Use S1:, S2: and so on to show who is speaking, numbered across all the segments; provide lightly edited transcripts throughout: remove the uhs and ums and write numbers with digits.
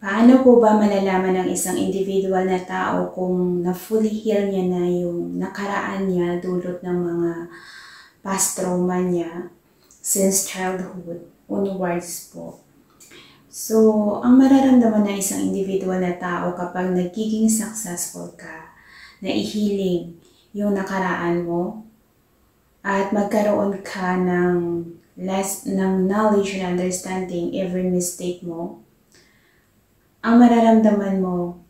S1: Paano po ba malalaman ng isang individual na tao kung na-fully heal niya na yung nakaraan niya dulot ng mga past trauma niya since childhood onwards po? So, ang mararamdaman ng isang individual na tao kapag nagiging successful ka na i-healing yung nakaraan mo at magkaroon ka ng knowledge and understanding every mistake mo, ang mararamdaman mo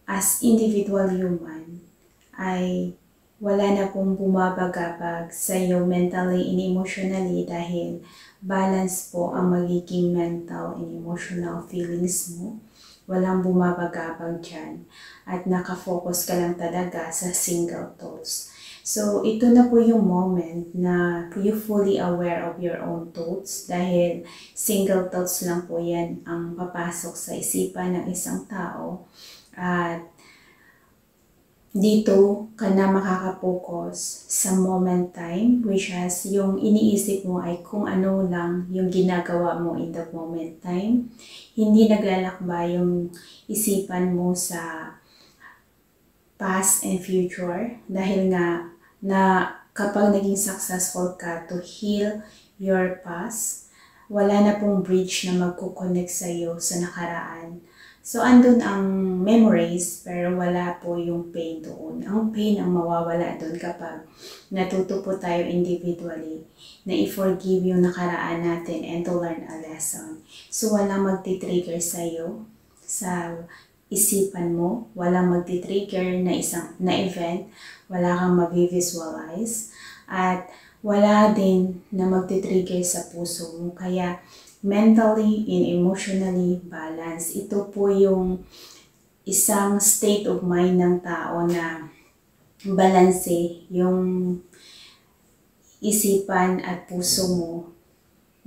S1: as individual human ay wala na pong bumabagabag sa iyo mentally and emotionally dahil balance po ang magiging mental and emotional feelings mo. Walang bumabagabag dyan at nakafocus ka lang talaga sa single thoughts. So, ito na po yung moment na you fully aware of your own thoughts dahil single thoughts lang po yan ang papasok sa isipan ng isang tao at dito ka na makakapokus sa moment time which has yung iniisip mo ay kung ano lang yung ginagawa mo in the moment time. Hindi naglalakbay yung isipan mo sa past and future dahil nga na kapag naging successful ka to heal your past, wala na pong bridge na magkukonect sa iyo sa nakaraan. So, andun ang memories pero wala po yung pain doon. Ang pain ang mawawala doon kapag natuto po tayo individually na i-forgive yung nakaraan natin and to learn a lesson. So, walang magti-trigger sa iyo sa isipan mo, walang magti-trigger na event, wala kang mag-visualize, at wala din na magti-trigger sa puso mo. Kaya mentally and emotionally balance. Ito po yung isang state of mind ng tao na balanse yung isipan at puso mo.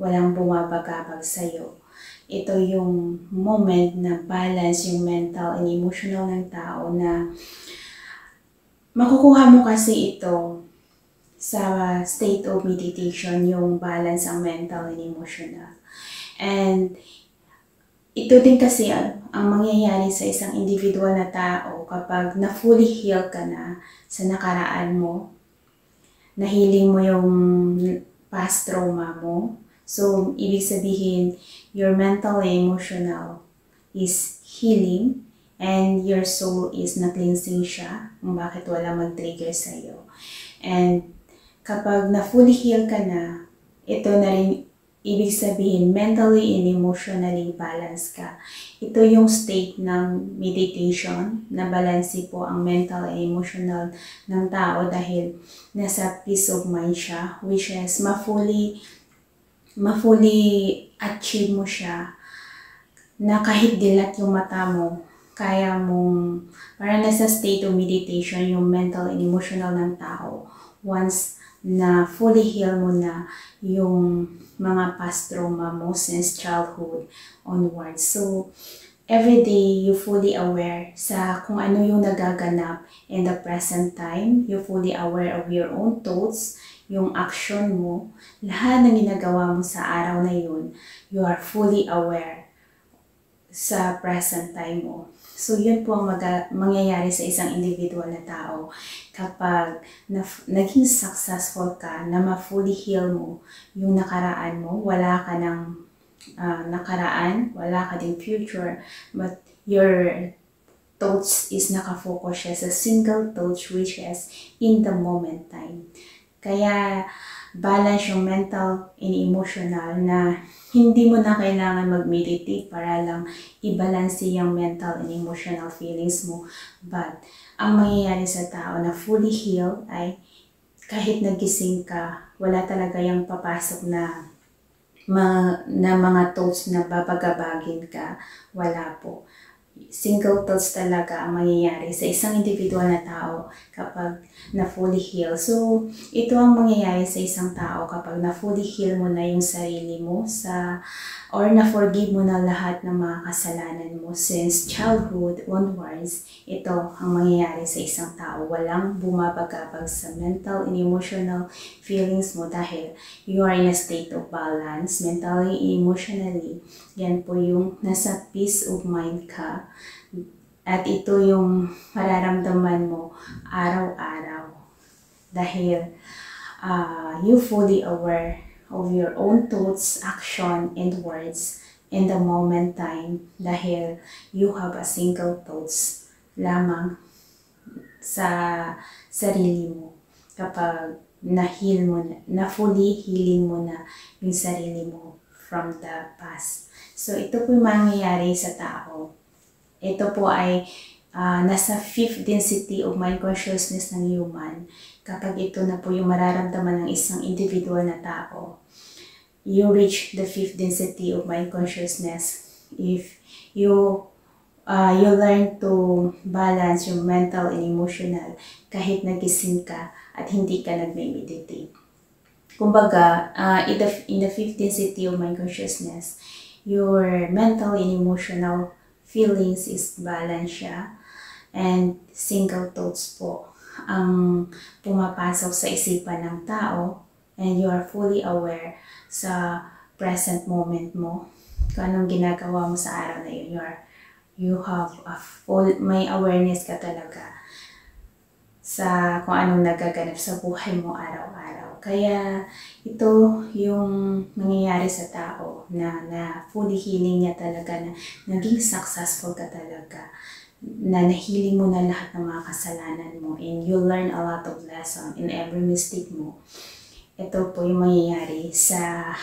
S1: Walang bumabagabag sa'yo. Ito yung moment na balance yung mental and emotional ng tao na makukuha mo kasi ito sa state of meditation, yung balance ang mental and emotional. And ito din kasi ang mangyayari sa isang individual na tao kapag na-fully heal ka na sa nakaraan mo, na-healing mo yung past trauma mo. So, ibig sabihin, your mental and emotional is healing and your soul is na-cleansing siya kung bakit wala mag-trigger sa'yo. And kapag na-fully heal ka na, ito na rin ibig sabihin mentally and emotionally balance ka. Ito yung state ng meditation na balanse po ang mental and emotional ng tao dahil nasa peace of mind siya, which is ma-fully achieve mo siya na kahit dilat yung mata mo, kaya mong, parang nasa state of meditation yung mental and emotional ng tao once na fully heal mo na yung mga past trauma mo since childhood onwards. So, every day you fully aware sa kung ano yung nagaganap in the present time. You fully aware of your own thoughts, yung action mo, lahat ng ginagawa mo sa araw na yun, you are fully aware sa present time mo. So, yun po ang mangyayari sa isang individual na tao kapag naging successful ka na ma-fully heal mo yung nakaraan mo, wala ka ng nakaraan, wala ka din future, but your thoughts is nakafocus siya sa single thoughts which is in the moment time. Kaya balance yung mental and emotional na hindi mo na kailangan mag-meditate para lang i-balance yung mental and emotional feelings mo. But ang mangyayari sa tao na fully healed ay kahit nagising ka, wala talaga yung papasok na mga thoughts na babagabagin ka. Wala po. single thoughts talaga ang mangyayari sa isang individual na tao kapag na fully heal. So, ito ang mangyayari sa isang tao kapag na fully heal mo na yung sarili mo or na-forgive mo na lahat ng mga kasalanan mo since childhood onwards. Ito ang mangyayari sa isang tao. Walang bumabagabag sa mental and emotional feelings mo dahil you are in a state of balance mentally, emotionally. Yan po yung nasa peace of mind ka. At ito yung mararamdaman mo araw-araw dahil you fully aware of your own thoughts, action, and words in the moment time dahil you have a single thoughts lamang sa sarili mo kapag na-heal mo na fully healing mo na yung sarili mo from the past. So ito po yung mangyayari sa tao. Ito po ay nasa 5th density of mind consciousness ng human. Kapag ito na po yung mararamdaman ng isang individual na tao, you reach the 5th density of mind consciousness if you learn to balance your mental and emotional kahit nagising ka at hindi ka nagme-meditate. Kumbaga, in the 5th density of mind consciousness, your mental and emotional feelings is balance siya and single thoughts po ang pumapasok sa isipan ng tao and you are fully aware sa present moment mo. Kung anong ginagawa mo sa araw na yun, you have a may awareness ka talaga sa kung anong nagaganap sa buhay mo araw-araw. Kaya ito yung nangyayari sa tao na fully healing niya talaga, na naging successful ka talaga, na nahealing mo na lahat ng mga kasalanan mo and you learn a lot of lesson in every mistake mo. Ito po yung mangyayari sa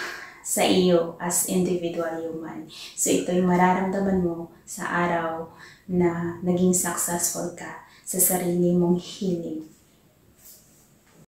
S1: iyo as individual human. So ito yung mararamdaman mo sa araw na naging successful ka sa sarili mong healing.